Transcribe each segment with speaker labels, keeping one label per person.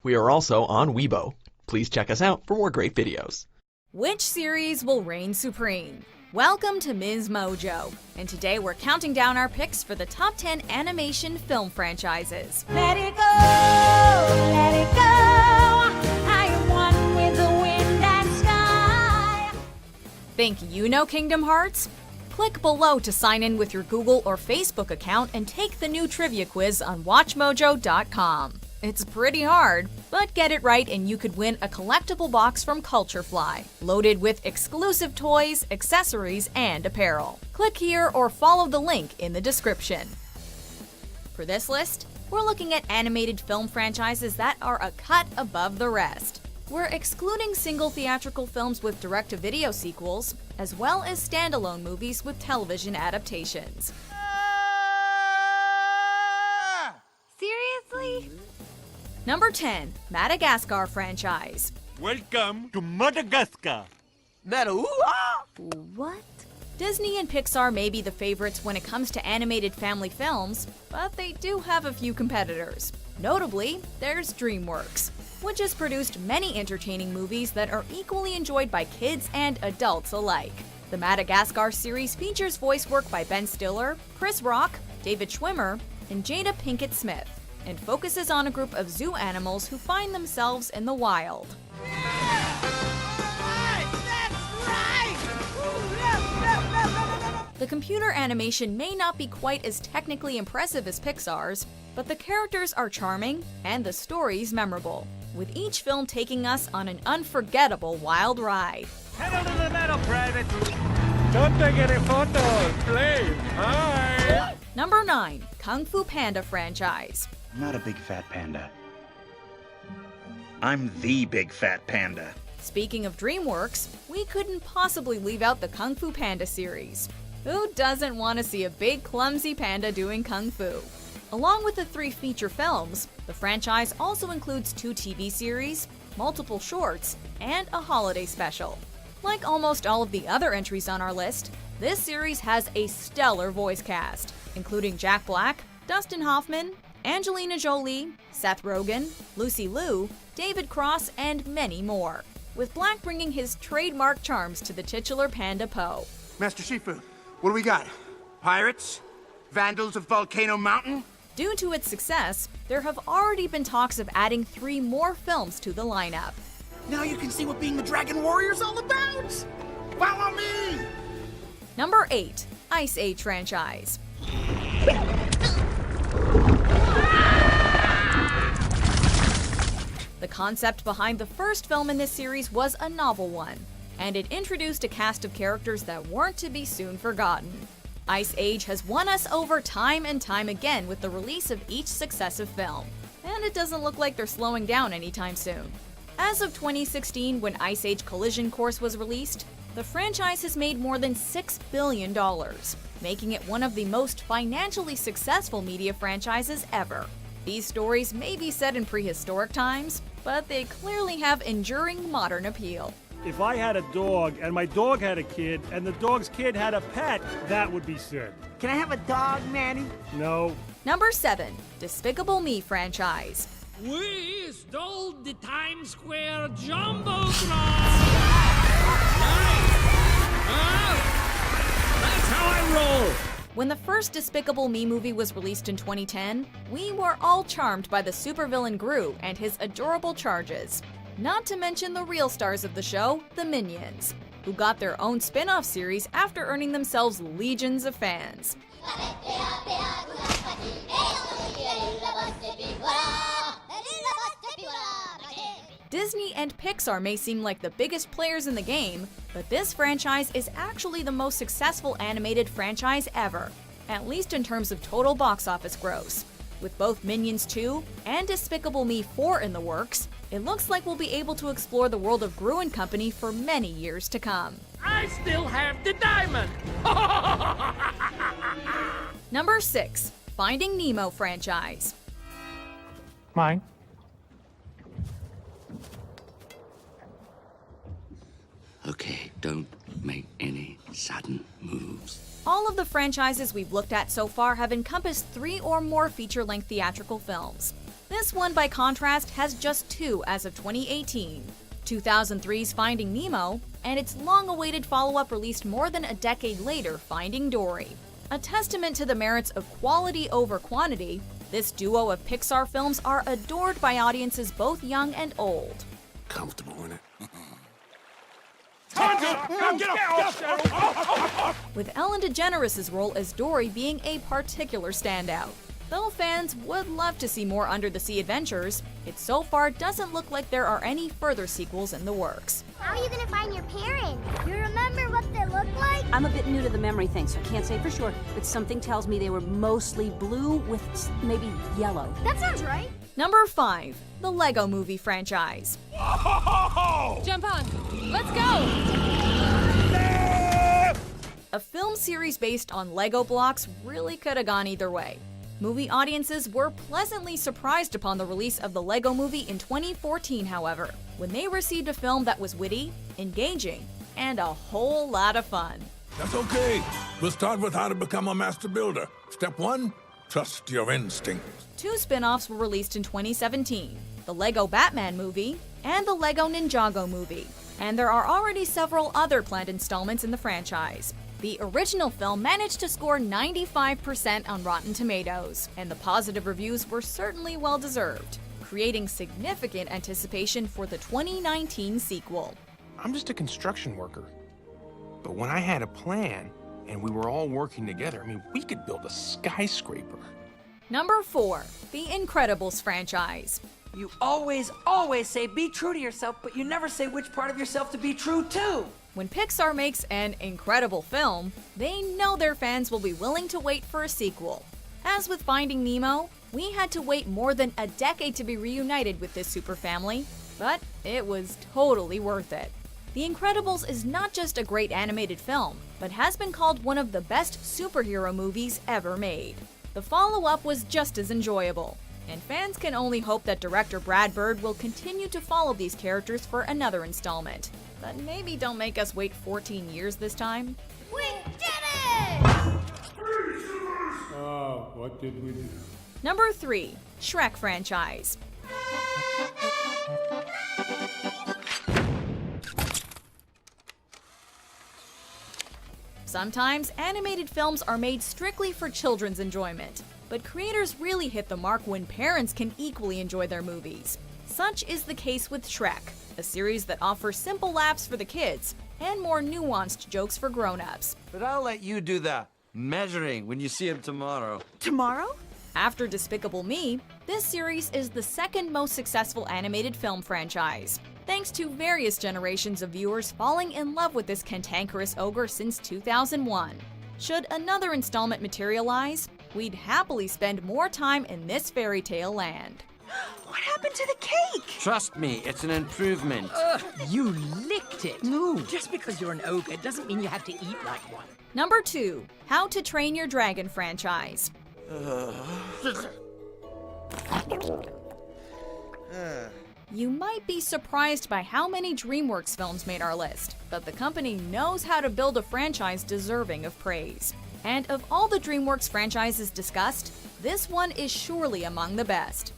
Speaker 1: We are also on Weibo. Please check us out for more great videos.
Speaker 2: Which series will reign supreme? Welcome to Ms. Mojo, and today we're counting down our picks for the top 10 animation film franchises.
Speaker 3: Let it go, let it go. I am one with the wind and sky.
Speaker 2: Think you know Kingdom Hearts? Click below to sign in with your Google or Facebook account and take the new trivia quiz on WatchMojo.com. It's pretty hard, but get it right and you could win a collectible box from Culturefly, loaded with exclusive toys, accessories, and apparel. Click here or follow the link in the description. For this list, we're looking at animated film franchises that are a cut above the rest. We're excluding single theatrical films with direct-to-video sequels, as well as standalone movies with television adaptations.
Speaker 3: Seriously?
Speaker 2: Number 10, Madagascar Franchise.
Speaker 4: Welcome to Madagascar.
Speaker 2: What? Disney and Pixar may be the favorites when it comes to animated family films, but they do have a few competitors. Notably, there's DreamWorks, which has produced many entertaining movies that are equally enjoyed by kids and adults alike. The Madagascar series features voice work by Ben Stiller, Chris Rock, David Schwimmer, and Jada Pinkett Smith, and focuses on a group of zoo animals who find themselves in the wild. The computer animation may not be quite as technically impressive as Pixar's, but the characters are charming and the stories memorable, with each film taking us on an unforgettable wild ride.
Speaker 4: Pedal to the metal, Private. Don't take any photos, please. Hi.
Speaker 2: Number 9, Kung Fu Panda Franchise.
Speaker 5: I'm not a big fat panda. I'm the big fat panda.
Speaker 2: Speaking of DreamWorks, we couldn't possibly leave out the Kung Fu Panda series. Who doesn't want to see a big clumsy panda doing kung fu? Along with the 3 feature films, the franchise also includes 2 TV series, multiple shorts, and a holiday special. Like almost all of the other entries on our list, this series has a stellar voice cast, including Jack Black, Dustin Hoffman, Angelina Jolie, Seth Rogen, Lucy Liu, David Cross, and many more, with Black bringing his trademark charms to the titular Panda Po.
Speaker 6: Master Shifu, what do we got? Pirates? Vandals of Volcano Mountain?
Speaker 2: Due to its success, there have already been talks of adding 3 more films to the lineup.
Speaker 6: Now you can see what being the Dragon Warrior's all about! Follow me!
Speaker 2: Number 8, Ice Age Franchise. The concept behind the first film in this series was a novel one, and it introduced a cast of characters that weren't to be soon forgotten. Ice Age has won us over time and time again with the release of each successive film, and it doesn't look like they're slowing down anytime soon. As of 2016, when Ice Age Collision Course was released, the franchise has made more than $6 billion, making it one of the most financially successful media franchises ever. These stories may be set in prehistoric times, but they clearly have enduring modern appeal.
Speaker 4: If I had a dog and my dog had a kid and the dog's kid had a pet, that would be sick.
Speaker 6: Can I have a dog, Manny?
Speaker 4: No.
Speaker 2: Number 7, Despicable Me Franchise.
Speaker 7: We stole the Times Square Jumbotron! That's how I roll!
Speaker 2: When the first Despicable Me movie was released in 2010, we were all charmed by the supervillain Gru and his adorable charges. Not to mention the real stars of the show, the Minions, who got their own spin-off series after earning themselves legions of fans. Disney and Pixar may seem like the biggest players in the game, but this franchise is actually the most successful animated franchise ever, at least in terms of total box office gross. With both Minions 2 and Despicable Me 4 in the works, it looks like we'll be able to explore the world of Gru and Company for many years to come.
Speaker 7: I still have the diamond!
Speaker 2: Number 6, Finding Nemo Franchise.
Speaker 4: Mine.
Speaker 8: Okay, don't make any sudden moves.
Speaker 2: All of the franchises we've looked at so far have encompassed 3 or more feature-length theatrical films. This one, by contrast, has just 2 as of 2018. 2003's Finding Nemo, and its long-awaited follow-up released more than a decade later, Finding Dory. A testament to the merits of quality over quantity, this duo of Pixar films are adored by audiences both young and old.
Speaker 9: Comfortable in it.
Speaker 2: With Ellen DeGeneres' role as Dory being a particular standout. Though fans would love to see more under-the-sea adventures, it so far doesn't look like there are any further sequels in the works.
Speaker 3: How are you gonna find your parents? You remember what they look like?
Speaker 10: I'm a bit new to the memory thing, so I can't say for sure, but something tells me they were mostly blue with maybe yellow.
Speaker 3: That sounds right.
Speaker 2: Number 5. The Lego Movie Franchise.
Speaker 11: Jump on! Let's go!
Speaker 2: A film series based on Lego blocks really could have gone either way. Movie audiences were pleasantly surprised upon the release of the Lego Movie in 2014, however, when they received a film that was witty, engaging, and a whole lot of fun.
Speaker 9: That's okay. We'll start with how to become a master builder. Step 1, trust your instincts.
Speaker 2: 2 spin-offs were released in 2017, the Lego Batman movie and the Lego Ninjago movie, and there are already several other planned installments in the franchise. The original film managed to score 95% on Rotten Tomatoes, and the positive reviews were certainly well-deserved, creating significant anticipation for the 2019 sequel.
Speaker 12: I'm just a construction worker. But when I had a plan, and we were all working together, we could build a skyscraper.
Speaker 2: Number 4. The Incredibles franchise.
Speaker 13: You always say be true to yourself, but you never say which part of yourself to be true to.
Speaker 2: When Pixar makes an incredible film, they know their fans will be willing to wait for a sequel. As with Finding Nemo, we had to wait more than a decade to be reunited with this super family, but it was totally worth it. The Incredibles is not just a great animated film, but has been called one of the best superhero movies ever made. The follow-up was just as enjoyable, and fans can only hope that director Brad Bird will continue to follow these characters for another installment. But maybe don't make us wait 14 years this time.
Speaker 3: We did it!
Speaker 4: Oh, what did we do?
Speaker 2: Number 3. Shrek franchise. Sometimes animated films are made strictly for children's enjoyment, but creators really hit the mark when parents can equally enjoy their movies. Such is the case with Shrek, a series that offers simple laughs for the kids and more nuanced jokes for grown-ups.
Speaker 14: But I'll let you do the measuring when you see him tomorrow.
Speaker 13: Tomorrow?
Speaker 2: After Despicable Me, this series is the second most successful animated film franchise, thanks to various generations of viewers falling in love with this cantankerous ogre since 2001. Should another installment materialize, we'd happily spend more time in this fairy tale land.
Speaker 13: What happened to the cake?
Speaker 14: Trust me, it's an improvement.
Speaker 11: You licked it. No. Just because you're an ogre doesn't mean you have to eat like one.
Speaker 2: Number 2. How to Train Your Dragon franchise. You might be surprised by how many DreamWorks films made our list, but the company knows how to build a franchise deserving of praise. And of all the DreamWorks franchises discussed, this one is surely among the best.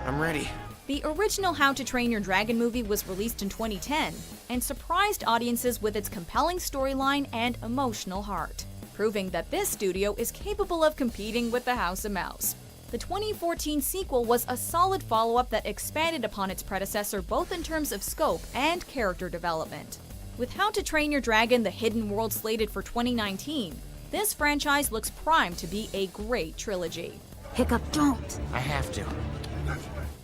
Speaker 12: I'm ready.
Speaker 2: The original How to Train Your Dragon movie was released in 2010 and surprised audiences with its compelling storyline and emotional heart, proving that this studio is capable of competing with the House of Mouse. The 2014 sequel was a solid follow-up that expanded upon its predecessor both in terms of scope and character development. With How to Train Your Dragon: The Hidden World slated for 2019, this franchise looks primed to be a great trilogy.
Speaker 10: Hiccup, don't.
Speaker 12: I have to.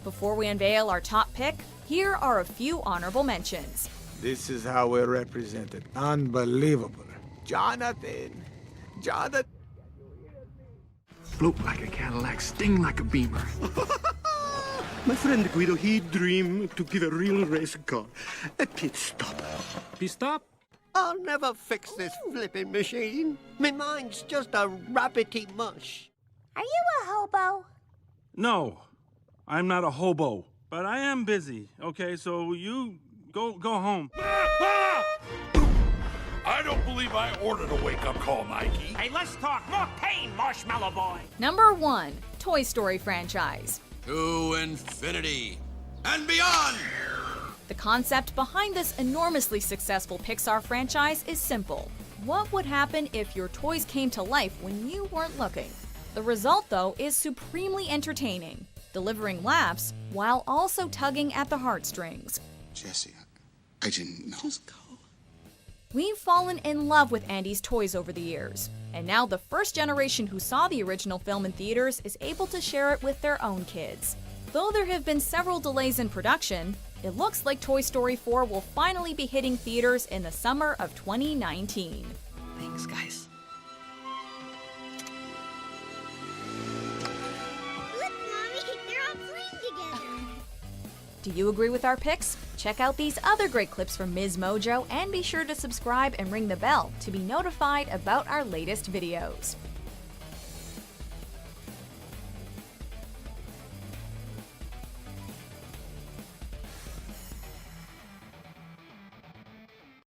Speaker 2: Before we unveil our top pick, here are a few honorable mentions.
Speaker 15: This is how we're represented. Unbelievable. Jonathan.
Speaker 9: Float like a Cadillac, sting like a Beamer.
Speaker 16: My friend Guido, he dreamed to give a real race car a pit stop.
Speaker 4: Pit stop?
Speaker 16: I'll never fix this flipping machine. My mind's just a rabbity mush.
Speaker 3: Are you a hobo?
Speaker 4: No, I'm not a hobo, but I am busy. Okay, so you go home.
Speaker 9: I don't believe I ordered a wake-up call, Mikey.
Speaker 7: Hey, let's talk more pain, Marshmallow Boy.
Speaker 2: Number 1. Toy Story franchise.
Speaker 17: To infinity and beyond!
Speaker 2: The concept behind this enormously successful Pixar franchise is simple. What would happen if your toys came to life when you weren't looking? The result, though, is supremely entertaining, delivering laughs while also tugging at the heartstrings.
Speaker 16: Jesse, I didn't know.
Speaker 8: Just go.
Speaker 2: We've fallen in love with Andy's toys over the years, and now the first generation who saw the original film in theaters is able to share it with their own kids. Though there have been several delays in production, it looks like Toy Story 4 will finally be hitting theaters in the summer of 2019.
Speaker 11: Thanks, guys.
Speaker 3: Look, Mommy, they're all playing together.
Speaker 2: Do you agree with our picks? Check out these other great clips from Ms. Mojo and be sure to subscribe and ring the bell to be notified about our latest videos.